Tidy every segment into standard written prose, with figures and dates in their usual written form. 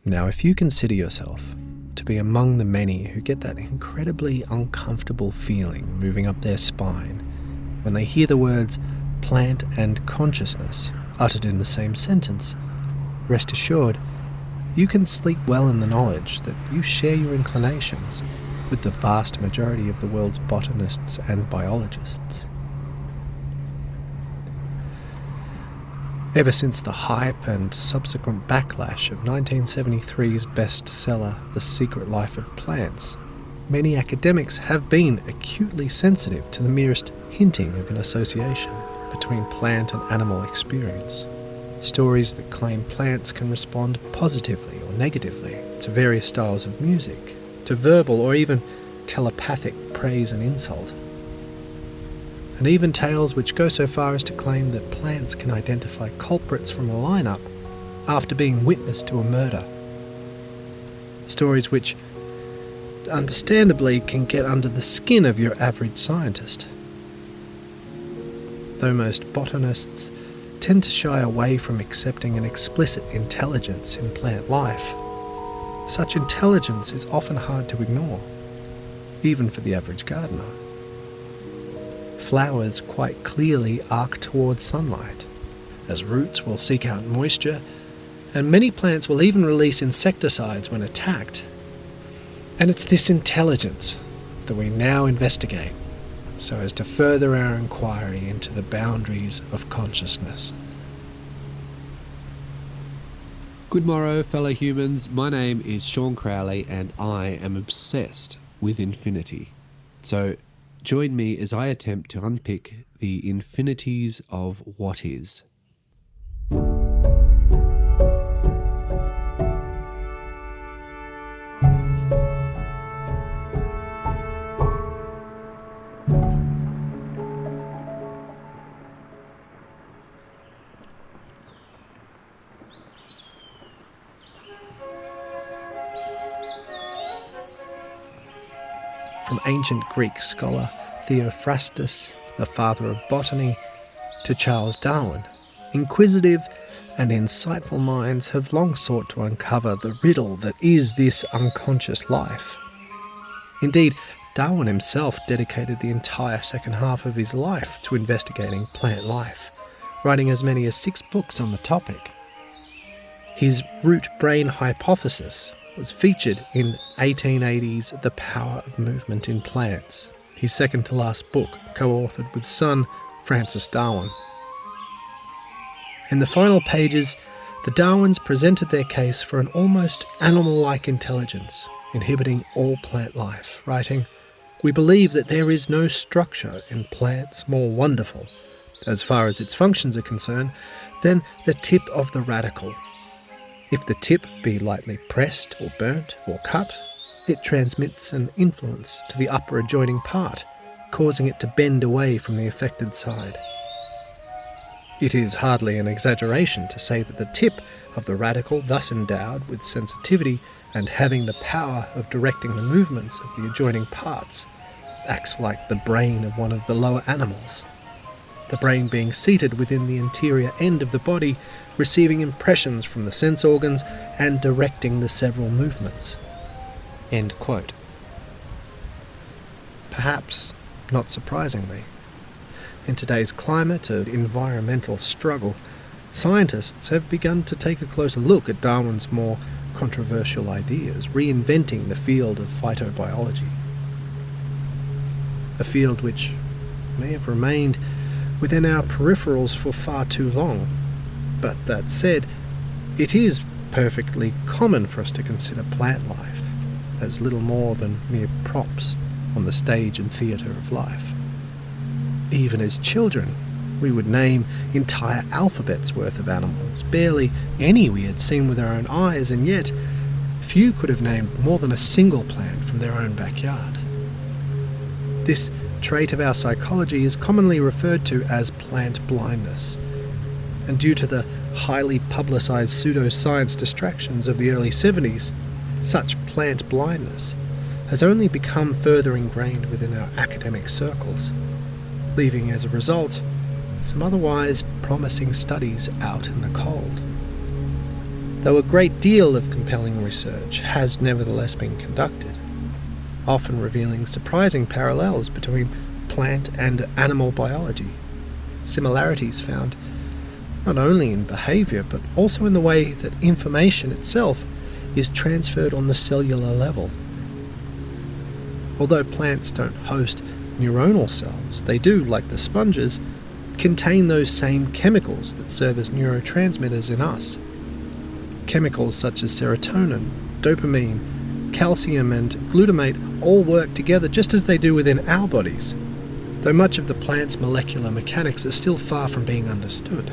Now, if you consider yourself to be among the many who get that incredibly uncomfortable feeling moving up their spine when they hear the words plant and consciousness uttered in the same sentence, rest assured, you can sleep well in the knowledge that you share your inclinations with the vast majority of the world's botanists and biologists. Ever since the hype and subsequent backlash of 1973's bestseller, The Secret Life of Plants, many academics have been acutely sensitive to the merest hinting of an association between plant and animal experience. Stories that claim plants can respond positively or negatively to various styles of music, to verbal or even telepathic praise and insult. And even tales which go so far as to claim that plants can identify culprits from a lineup after being witness to a murder. Stories which, understandably, can get under the skin of your average scientist. Though most botanists tend to shy away from accepting an explicit intelligence in plant life, such intelligence is often hard to ignore, even for the average gardener. Flowers quite clearly arc towards sunlight, as roots will seek out moisture, and many plants will even release insecticides when attacked. And it's this intelligence that we now investigate, so as to further our inquiry into the boundaries of consciousness. Good morrow, fellow humans. My name is Sean Crowley, and I am obsessed with infinity. So join me as I attempt to unpick the infinities of what is. From ancient Greek scholar Theophrastus, the father of botany, to Charles Darwin, inquisitive and insightful minds have long sought to uncover the riddle that is this unconscious life. Indeed, Darwin himself dedicated the entire second half of his life to investigating plant life, writing as many as 6 books on the topic. His root-brain hypothesis was featured in 1880's The Power of Movement in Plants, his second-to-last book, co-authored with son Francis Darwin. In the final pages, the Darwins presented their case for an almost animal-like intelligence inhibiting all plant life, writing, "We believe that there is no structure in plants more wonderful, as far as its functions are concerned, than the tip of the radicle. If the tip be lightly pressed or burnt or cut, it transmits an influence to the upper adjoining part, causing it to bend away from the affected side. It is hardly an exaggeration to say that the tip of the radicle, thus endowed with sensitivity and having the power of directing the movements of the adjoining parts, acts like the brain of one of the lower animals, the brain being seated within the interior end of the body, receiving impressions from the sense organs and directing the several movements." End quote. Perhaps not surprisingly, in today's climate of environmental struggle, scientists have begun to take a closer look at Darwin's more controversial ideas, reinventing the field of phytobiology. A field which may have remained within our peripherals for far too long. But that said, it is perfectly common for us to consider plant life as little more than mere props on the stage and theatre of life. Even as children, we would name entire alphabets worth of animals, barely any we had seen with our own eyes, and yet few could have named more than a single plant from their own backyard. This trait of our psychology is commonly referred to as plant blindness, and due to the highly publicised pseudoscience distractions of the early 70s, such plant blindness has only become further ingrained within our academic circles, leaving as a result some otherwise promising studies out in the cold. though a great deal of compelling research has nevertheless been conducted, often revealing surprising parallels between plant and animal biology, similarities found not only in behaviour but also in the way that information itself is transferred on the cellular level. Although plants don't host neuronal cells, they do, like the sponges, contain those same chemicals that serve as neurotransmitters in us. Chemicals such as serotonin, dopamine, calcium and glutamate all work together just as they do within our bodies, though much of the plant's molecular mechanics is still far from being understood.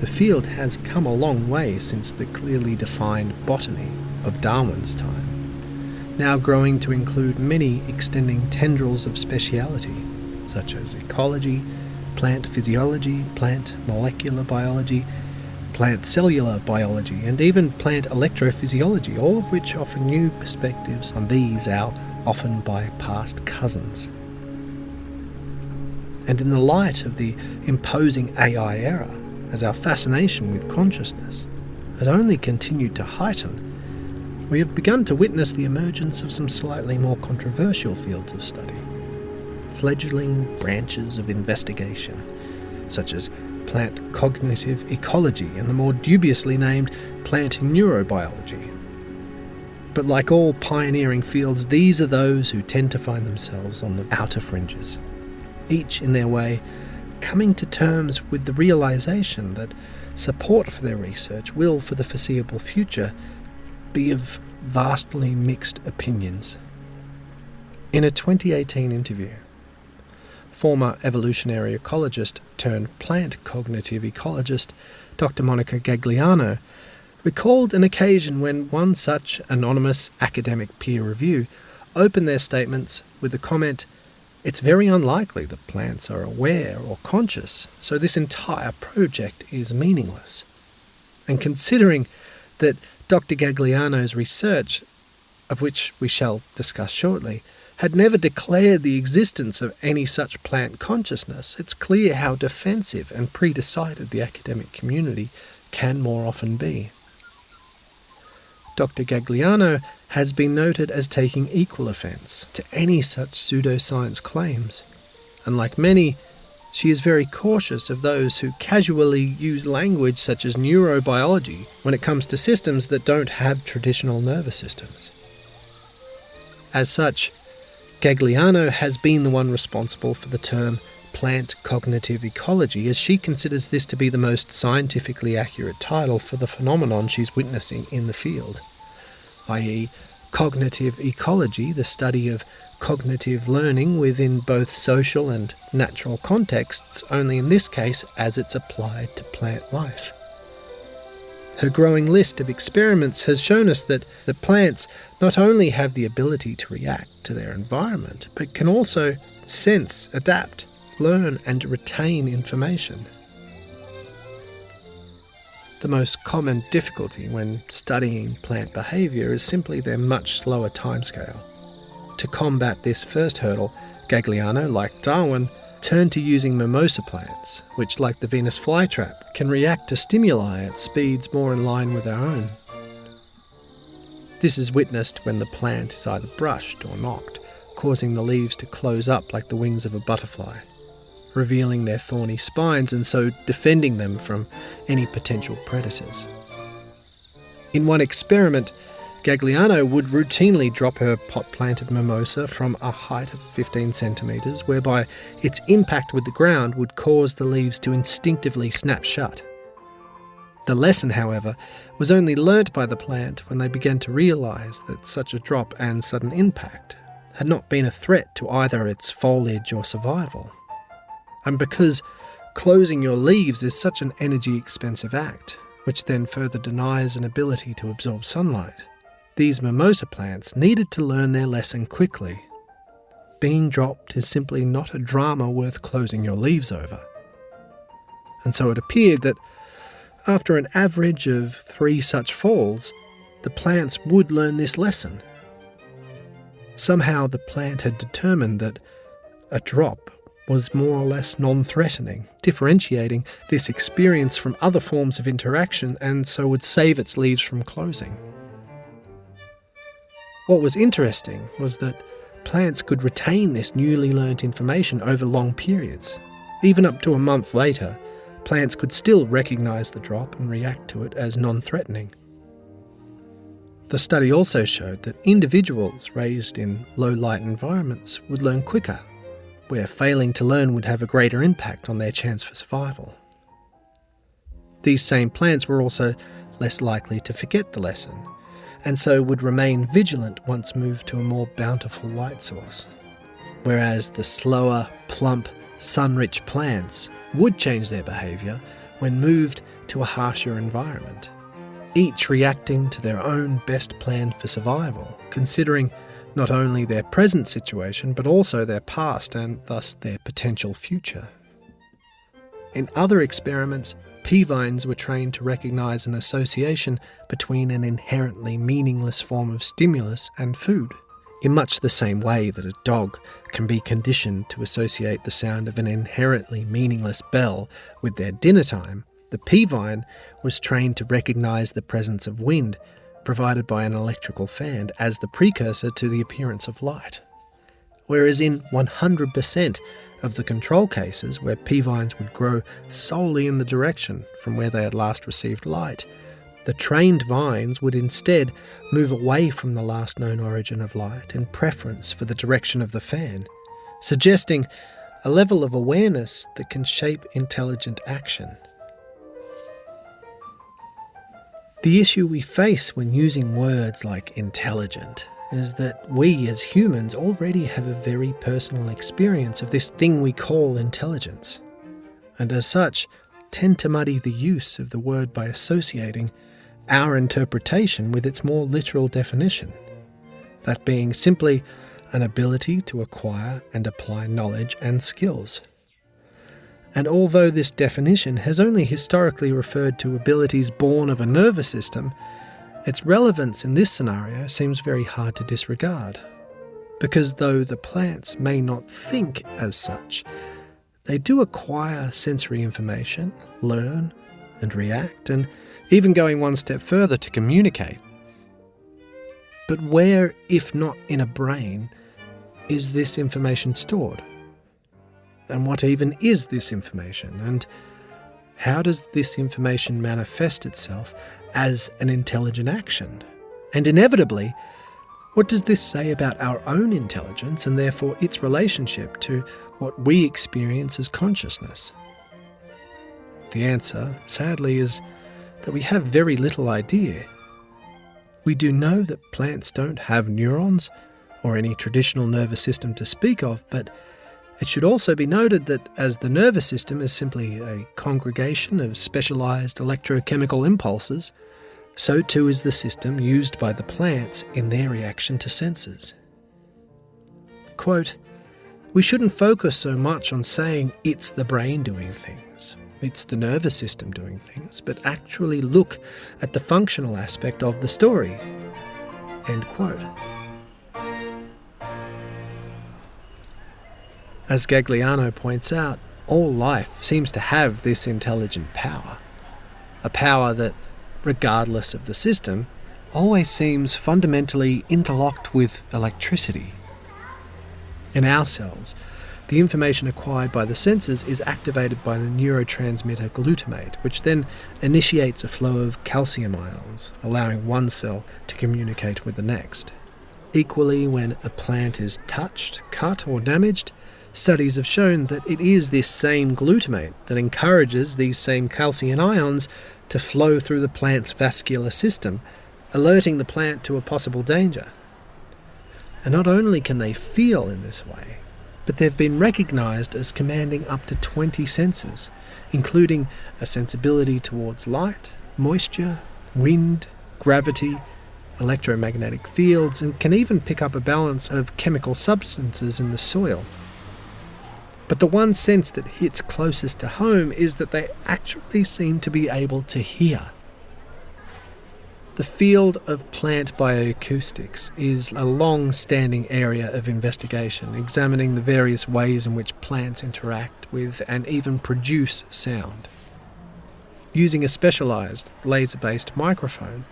The field has come a long way since the clearly defined botany of Darwin's time, now growing to include many extending tendrils of speciality, such as ecology, plant physiology, plant molecular biology, plant cellular biology, and even plant electrophysiology, all of which offer new perspectives on these, our often bypassed cousins. And in the light of the imposing AI era, as our fascination with consciousness has only continued to heighten, we have begun to witness the emergence of some slightly more controversial fields of study, fledgling branches of investigation, such as plant cognitive ecology and the more dubiously named plant neurobiology. But like all pioneering fields, these are those who tend to find themselves on the outer fringes, each in their way coming to terms with the realization that support for their research will, for the foreseeable future, be of vastly mixed opinions. In a 2018 interview, former evolutionary ecologist turned plant cognitive ecologist Dr. Monica Gagliano recalled an occasion when one such anonymous academic peer review opened their statements with the comment, "It's very unlikely that plants are aware or conscious, so this entire project is meaningless." And considering that Dr. Gagliano's research, of which we shall discuss shortly, had never declared the existence of any such plant consciousness, it's clear how defensive and pre-decided the academic community can more often be. Dr. Gagliano has been noted as taking equal offence to any such pseudoscience claims, and like many, she is very cautious of those who casually use language such as neurobiology when it comes to systems that don't have traditional nervous systems. As such, Gagliano has been the one responsible for the term plant cognitive ecology, as she considers this to be the most scientifically accurate title for the phenomenon she's witnessing in the field, i.e. cognitive ecology, the study of cognitive learning within both social and natural contexts, only in this case as it's applied to plant life. Her growing list of experiments has shown us that the plants not only have the ability to react to their environment, but can also sense, adapt, learn and retain information. The most common difficulty when studying plant behaviour is simply their much slower timescale. To combat this first hurdle, Gagliano, like Darwin, turned to using mimosa plants, which, like the Venus flytrap, can react to stimuli at speeds more in line with our own. This is witnessed when the plant is either brushed or knocked, causing the leaves to close up like the wings of a butterfly, revealing their thorny spines and so defending them from any potential predators. In one experiment, Gagliano would routinely drop her pot-planted mimosa from a height of 15 centimetres, whereby its impact with the ground would cause the leaves to instinctively snap shut. The lesson, however, was only learnt by the plant when they began to realise that such a drop and sudden impact had not been a threat to either its foliage or survival. And because closing your leaves is such an energy-expensive act, which then further denies an ability to absorb sunlight, these mimosa plants needed to learn their lesson quickly. Being dropped is simply not a drama worth closing your leaves over. And so it appeared that after an average of 3 such falls, the plants would learn this lesson. Somehow the plant had determined that a drop was more or less non-threatening, differentiating this experience from other forms of interaction and so would save its leaves from closing. What was interesting was that plants could retain this newly learnt information over long periods. Even up to a month later, plants could still recognise the drop and react to it as non-threatening. The study also showed that individuals raised in low-light environments would learn quicker, where failing to learn would have a greater impact on their chance for survival. These same plants were also less likely to forget the lesson, and so would remain vigilant once moved to a more bountiful light source, whereas the slower, plump, sun-rich plants would change their behaviour when moved to a harsher environment, each reacting to their own best plan for survival, considering not only their present situation but also their past and thus their potential future. In other experiments, pea vines were trained to recognise an association between an inherently meaningless form of stimulus and food, in much the same way that a dog can be conditioned to associate the sound of an inherently meaningless bell with their dinner time. The pea vine was trained to recognise the presence of wind provided by an electrical fan as the precursor to the appearance of light. Whereas in 100% of the control cases where pea vines would grow solely in the direction from where they had last received light, the trained vines would instead move away from the last known origin of light in preference for the direction of the fan, suggesting a level of awareness that can shape intelligent action. The issue we face when using words like intelligent is that we as humans already have a very personal experience of this thing we call intelligence, and as such tend to muddy the use of the word by associating our interpretation with its more literal definition, that being simply an ability to acquire and apply knowledge and skills. And although this definition has only historically referred to abilities born of a nervous system, its relevance in this scenario seems very hard to disregard, because though the plants may not think as such, they do acquire sensory information, learn and react, and even going one step further to communicate. But where, if not in a brain, is this information stored? And what even is this information? And how does this information manifest itself as an intelligent action? And inevitably, what does this say about our own intelligence and therefore its relationship to what we experience as consciousness? The answer, sadly, is that we have very little idea. We do know that plants don't have neurons or any traditional nervous system to speak of, but it should also be noted that as the nervous system is simply a congregation of specialised electrochemical impulses, so too is the system used by the plants in their reaction to senses. Quote, "We shouldn't focus so much on saying it's the brain doing things, it's the nervous system doing things, but actually look at the functional aspect of the story." End quote. As Gagliano points out, all life seems to have this intelligent power, a power that, regardless of the system, always seems fundamentally interlocked with electricity. In our cells, the information acquired by the senses is activated by the neurotransmitter glutamate, which then initiates a flow of calcium ions, allowing one cell to communicate with the next. Equally, when a plant is touched, cut, or damaged, studies have shown that it is this same glutamate that encourages these same calcium ions to flow through the plant's vascular system, alerting the plant to a possible danger. And not only can they feel in this way, but they've been recognised as commanding up to 20 senses, including a sensibility towards light, moisture, wind, gravity, electromagnetic fields, and can even pick up a balance of chemical substances in the soil. But the one sense that hits closest to home is that they actually seem to be able to hear. The field of plant bioacoustics is a long-standing area of investigation, examining the various ways in which plants interact with and even produce sound. Using a specialised laser-based microphone,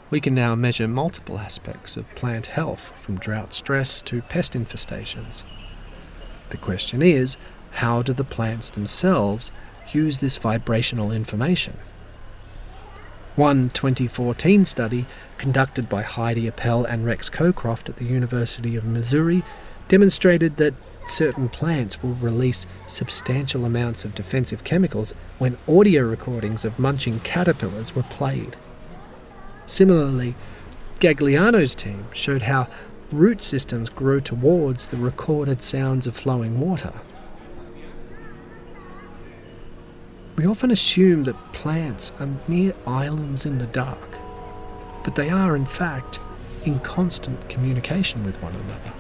we can now measure multiple aspects of plant health, from drought stress to pest infestations. The question is, how do the plants themselves use this vibrational information? One 2014 study, conducted by Heidi Appel and Rex Cocroft at the University of Missouri, demonstrated that certain plants will release substantial amounts of defensive chemicals when audio recordings of munching caterpillars were played. Similarly, Gagliano's team showed how root systems grow towards the recorded sounds of flowing water. We often assume that plants are mere islands in the dark, but they are in fact in constant communication with one another.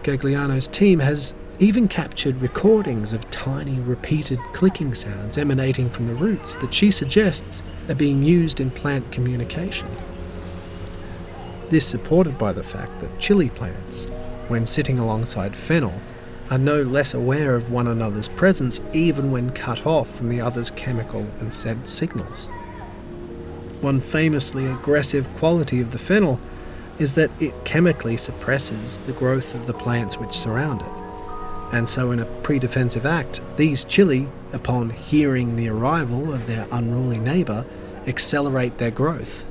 Gagliano's team has even captured recordings of tiny repeated clicking sounds emanating from the roots that she suggests are being used in plant communication. This supported by the fact that chili plants, when sitting alongside fennel, are no less aware of one another's presence even when cut off from the other's chemical and scent signals. One famously aggressive quality of the fennel is that it chemically suppresses the growth of the plants which surround it. And so in a pre-defensive act, these chili, upon hearing the arrival of their unruly neighbour, accelerate their growth.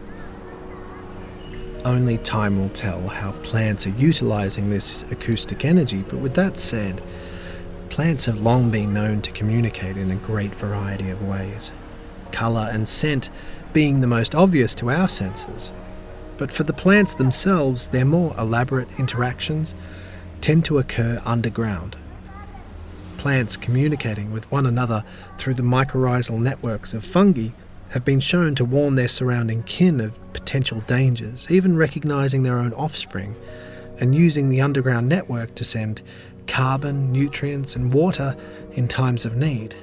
Only time will tell how plants are utilising this acoustic energy, but with that said, plants have long been known to communicate in a great variety of ways, colour and scent being the most obvious to our senses. But for the plants themselves, their more elaborate interactions tend to occur underground. Plants communicating with one another through the mycorrhizal networks of fungi have been shown to warn their surrounding kin of potential dangers, even recognising their own offspring, and using the underground network to send carbon, nutrients and water in times of need.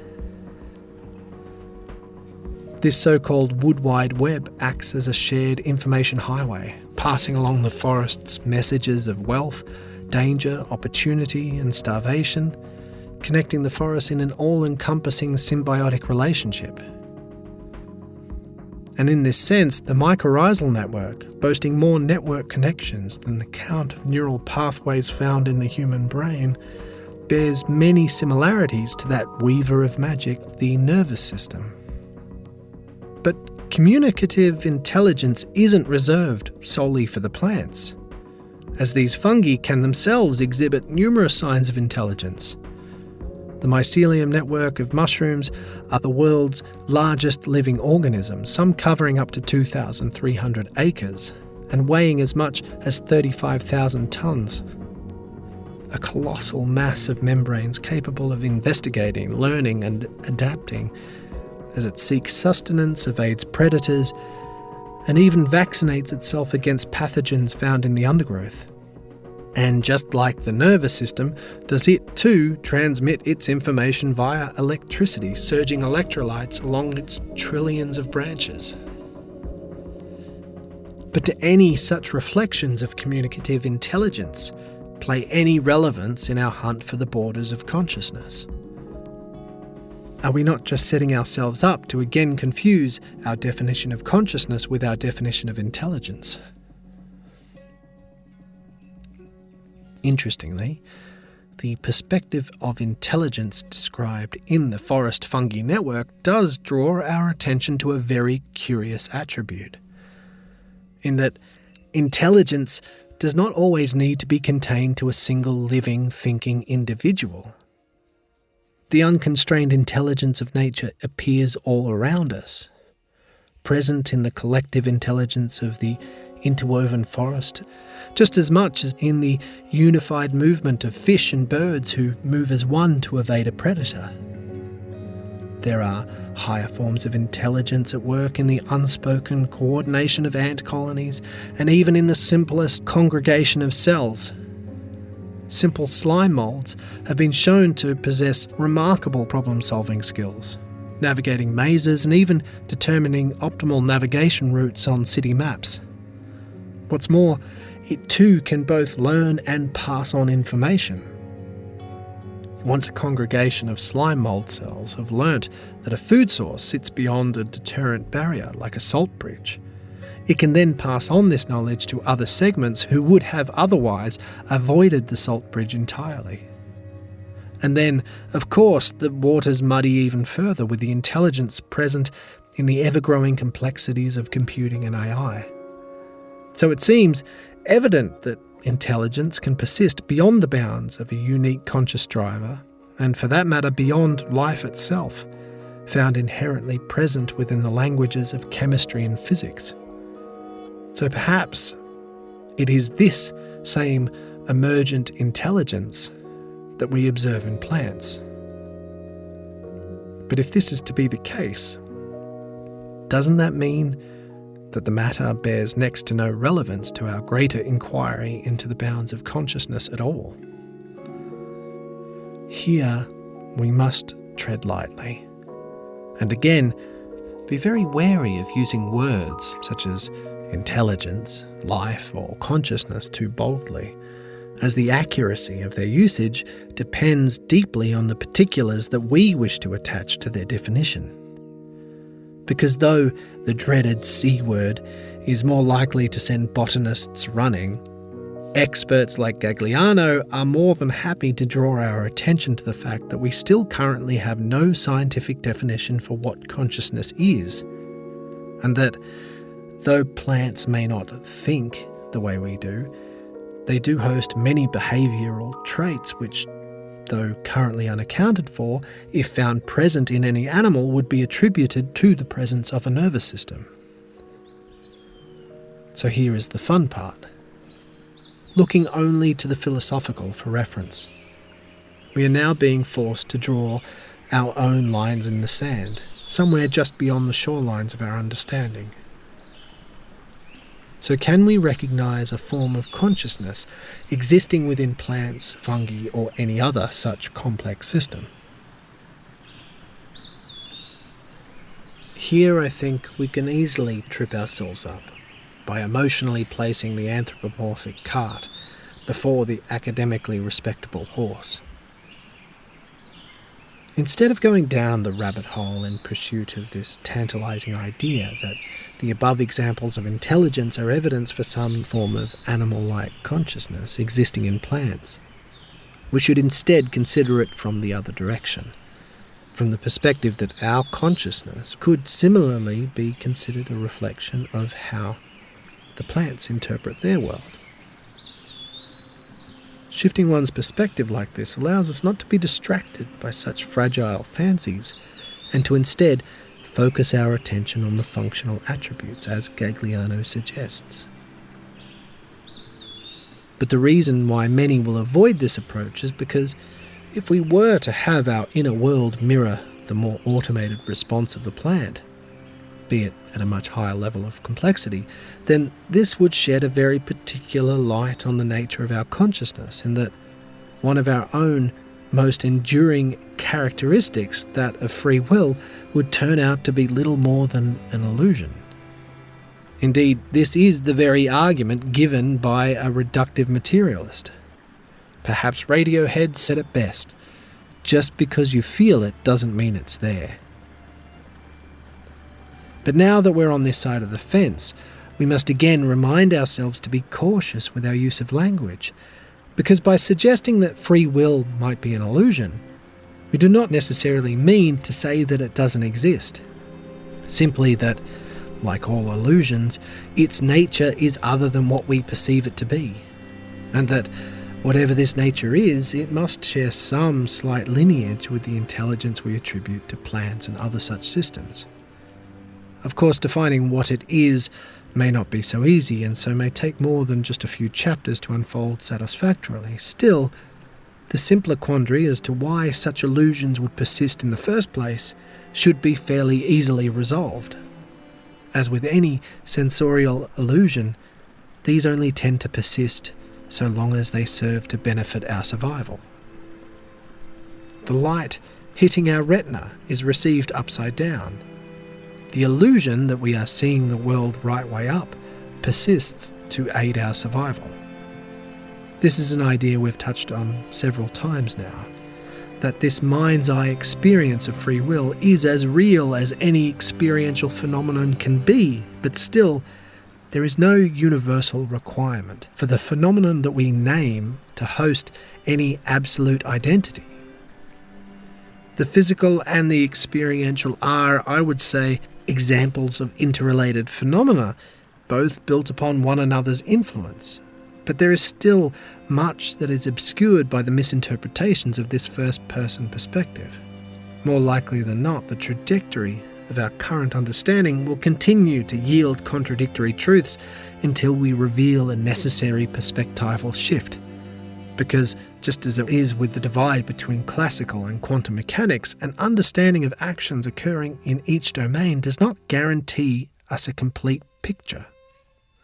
This so-called wood wide web acts as a shared information highway, passing along the forest's messages of wealth, danger, opportunity and starvation, connecting the forest in an all-encompassing symbiotic relationship. And in this sense, the mycorrhizal network, boasting more network connections than the count of neural pathways found in the human brain, bears many similarities to that weaver of magic, the nervous system. But communicative intelligence isn't reserved solely for the plants, as these fungi can themselves exhibit numerous signs of intelligence. The mycelium network of mushrooms are the world's largest living organisms, some covering up to 2,300 acres and weighing as much as 35,000 tons. A colossal mass of membranes capable of investigating, learning and adapting as it seeks sustenance, evades predators, and even vaccinates itself against pathogens found in the undergrowth. And just like the nervous system, does it too transmit its information via electricity, surging electrolytes along its trillions of branches. But do any such reflections of communicative intelligence play any relevance in our hunt for the borders of consciousness? Are we not just setting ourselves up to again confuse our definition of consciousness with our definition of intelligence? Interestingly, the perspective of intelligence described in the forest fungi network does draw our attention to a very curious attribute, in that intelligence does not always need to be contained to a single living, thinking individual. The unconstrained intelligence of nature appears all around us, present in the collective intelligence of the interwoven forest, just as much as in the unified movement of fish and birds who move as one to evade a predator. There are higher forms of intelligence at work in the unspoken coordination of ant colonies, and even in the simplest congregation of cells. Simple slime molds have been shown to possess remarkable problem-solving skills, navigating mazes, and even determining optimal navigation routes on city maps. What's more, it too can both learn and pass on information. Once a congregation of slime mold cells have learnt that a food source sits beyond a deterrent barrier like a salt bridge, it can then pass on this knowledge to other segments who would have otherwise avoided the salt bridge entirely. And then, of course, the waters muddy even further with the intelligence present in the ever-growing complexities of computing and AI. So it seems evident that intelligence can persist beyond the bounds of a unique conscious driver, and for that matter beyond life itself, found inherently present within the languages of chemistry and physics. So perhaps it is this same emergent intelligence that we observe in plants. But if this is to be the case, doesn't that mean that the matter bears next to no relevance to our greater inquiry into the bounds of consciousness at all? Here we must tread lightly, and again be very wary of using words such as intelligence, life, or consciousness too boldly, as the accuracy of their usage depends deeply on the particulars that we wish to attach to their definition. Because though the dreaded C word is more likely to send botanists running, experts like Gagliano are more than happy to draw our attention to the fact that we still currently have no scientific definition for what consciousness is, and that though plants may not think the way we do, they do host many behavioural traits which, though currently unaccounted for, if found present in any animal, would be attributed to the presence of a nervous system. So here is the fun part. Looking only to the philosophical for reference, we are now being forced to draw our own lines in the sand, somewhere just beyond the shorelines of our understanding. So can we recognise a form of consciousness existing within plants, fungi, or any other such complex system? Here I think we can easily trip ourselves up by emotionally placing the anthropomorphic cart before the academically respectable horse. Instead of going down the rabbit hole in pursuit of this tantalising idea that the above examples of intelligence are evidence for some form of animal-like consciousness existing in plants, we should instead consider it from the other direction, from the perspective that our consciousness could similarly be considered a reflection of how the plants interpret their world. Shifting one's perspective like this allows us not to be distracted by such fragile fancies, and to instead focus our attention on the functional attributes, as Gagliano suggests. But the reason why many will avoid this approach is because if we were to have our inner world mirror the more automated response of the plant, be it at a much higher level of complexity, then this would shed a very particular light on the nature of our consciousness, in that one of our own most enduring characteristics, that of free will, would turn out to be little more than an illusion. Indeed, this is the very argument given by a reductive materialist. Perhaps Radiohead said it best: just because you feel it doesn't mean it's there. But now that we're on this side of the fence, we must again remind ourselves to be cautious with our use of language, because by suggesting that free will might be an illusion, we do not necessarily mean to say that it doesn't exist. Simply that, like all illusions, its nature is other than what we perceive it to be, and that whatever this nature is, it must share some slight lineage with the intelligence we attribute to plants and other such systems. Of course, defining what it is may not be so easy, and so may take more than just a few chapters to unfold satisfactorily. Still, the simpler quandary as to why such illusions would persist in the first place should be fairly easily resolved. As with any sensorial illusion, these only tend to persist so long as they serve to benefit our survival. The light hitting our retina is received upside down. The illusion that we are seeing the world right way up persists to aid our survival. This is an idea we've touched on several times now, that this mind's eye experience of free will is as real as any experiential phenomenon can be, but still, there is no universal requirement for the phenomenon that we name to host any absolute identity. The physical and the experiential are, I would say, examples of interrelated phenomena, both built upon one another's influence. But there is still much that is obscured by the misinterpretations of this first-person perspective. More likely than not, the trajectory of our current understanding will continue to yield contradictory truths until we reveal a necessary perspectival shift. Because just as it is with the divide between classical and quantum mechanics, an understanding of actions occurring in each domain does not guarantee us a complete picture.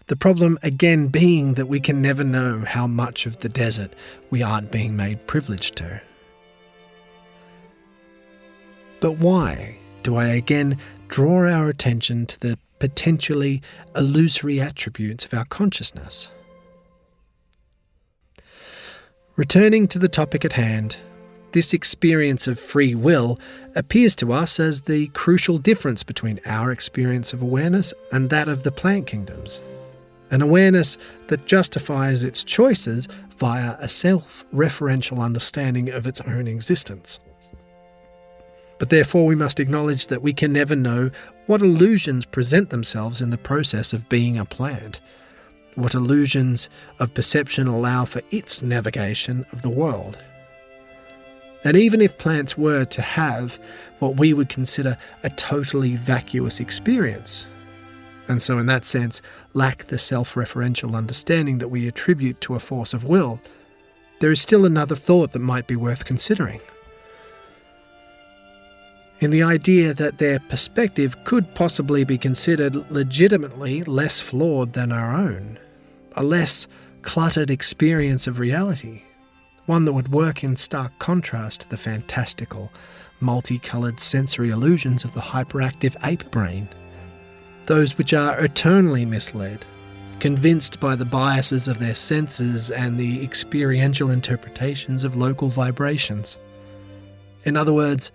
The problem again being that we can never know how much of the desert we aren't being made privileged to. But why do I again draw our attention to the potentially illusory attributes of our consciousness? Returning to the topic at hand, this experience of free will appears to us as the crucial difference between our experience of awareness and that of the plant kingdoms. An awareness that justifies its choices via a self-referential understanding of its own existence. But therefore we must acknowledge that we can never know what illusions present themselves in the process of being a plant, what illusions of perception allow for its navigation of the world. And even if plants were to have what we would consider a totally vacuous experience, and so in that sense lack the self-referential understanding that we attribute to a force of will, there is still another thought that might be worth considering. In the idea that their perspective could possibly be considered legitimately less flawed than our own, a less cluttered experience of reality, one that would work in stark contrast to the fantastical, multicoloured sensory illusions of the hyperactive ape brain, those which are eternally misled, convinced by the biases of their senses and the experiential interpretations of local vibrations. In other words,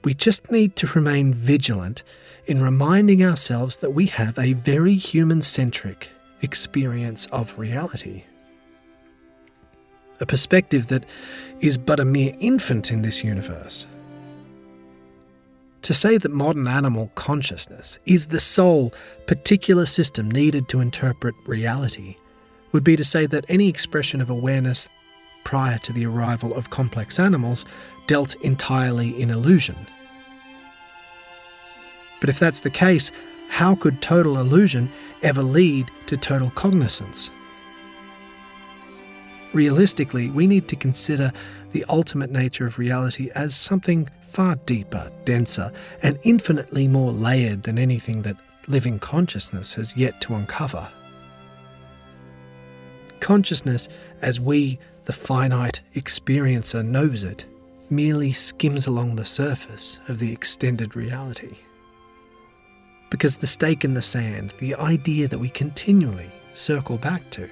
we just need to remain vigilant in reminding ourselves that we have a very human-centric experience of reality. A perspective that is but a mere infant in this universe. To say that modern animal consciousness is the sole particular system needed to interpret reality would be to say that any expression of awareness prior to the arrival of complex animals dealt entirely in illusion. But if that's the case, how could total illusion ever lead to total cognizance? Realistically, we need to consider the ultimate nature of reality as something far deeper, denser, and infinitely more layered than anything that living consciousness has yet to uncover. Consciousness, as we, the finite experiencer, knows it, merely skims along the surface of the extended reality. Because the stake in the sand, the idea that we continually circle back to,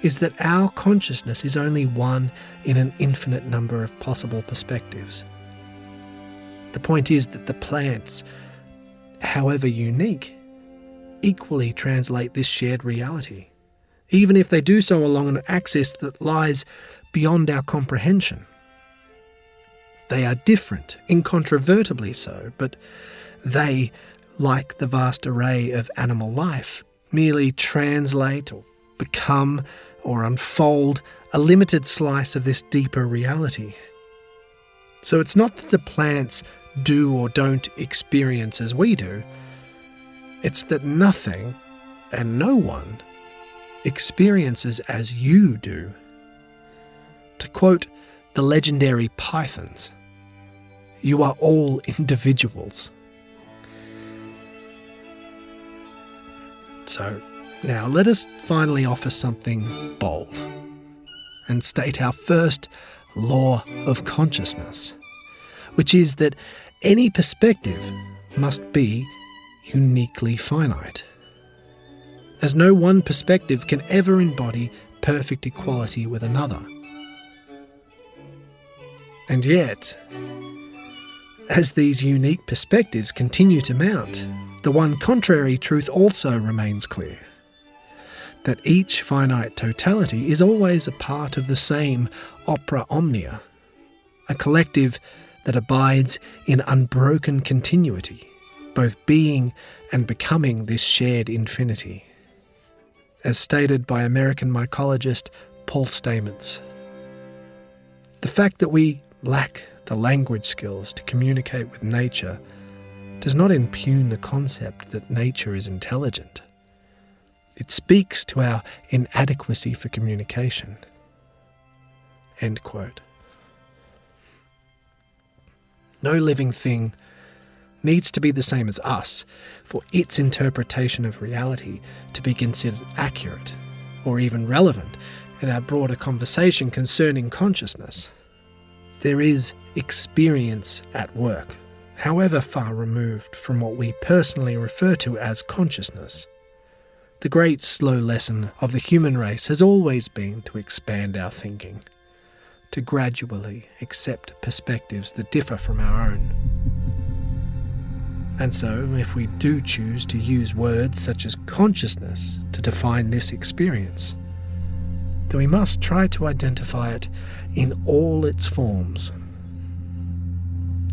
is that our consciousness is only one in an infinite number of possible perspectives. The point is that the plants, however unique, equally translate this shared reality, even if they do so along an axis that lies beyond our comprehension. They are different, incontrovertibly so, but they, like the vast array of animal life, merely translate or become or unfold a limited slice of this deeper reality. So it's not that the plants do or don't experience as we do, it's that nothing and no one experiences as you do. To quote the legendary pythons, you are all individuals. So, now let us finally offer something bold and state our first law of consciousness, which is that any perspective must be uniquely finite, as no one perspective can ever embody perfect equality with another. And yet, as these unique perspectives continue to mount, the one contrary truth also remains clear, that each finite totality is always a part of the same opera omnia, a collective that abides in unbroken continuity, both being and becoming this shared infinity, as stated by American mycologist Paul Stamets. The fact that we lack the language skills to communicate with nature does not impugn the concept that nature is intelligent. It speaks to our inadequacy for communication." End quote. No living thing needs to be the same as us for its interpretation of reality to be considered accurate or even relevant in our broader conversation concerning consciousness. There is experience at work, however far removed from what we personally refer to as consciousness. The great slow lesson of the human race has always been to expand our thinking, to gradually accept perspectives that differ from our own. And so, if we do choose to use words such as consciousness to define this experience, then we must try to identify it in all its forms.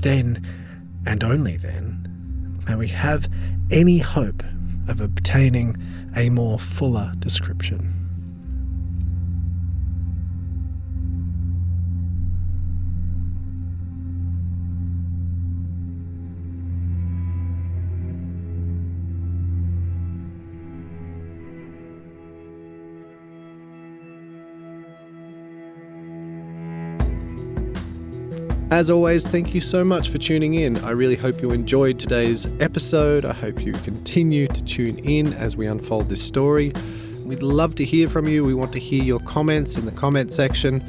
Then, and only then, may we have any hope of obtaining a more fuller description. As always, thank you so much for tuning in. I really hope you enjoyed today's episode. I hope you continue to tune in as we unfold this story. We'd love to hear from you. We want to hear your comments in the comment section.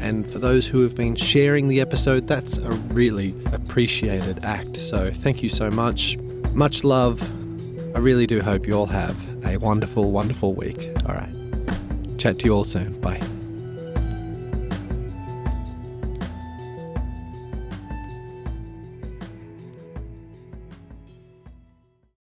And for those who have been sharing the episode, that's a really appreciated act. So thank you so much. Much love. I really do hope you all have a wonderful, wonderful week. All right. Chat to you all soon. Bye.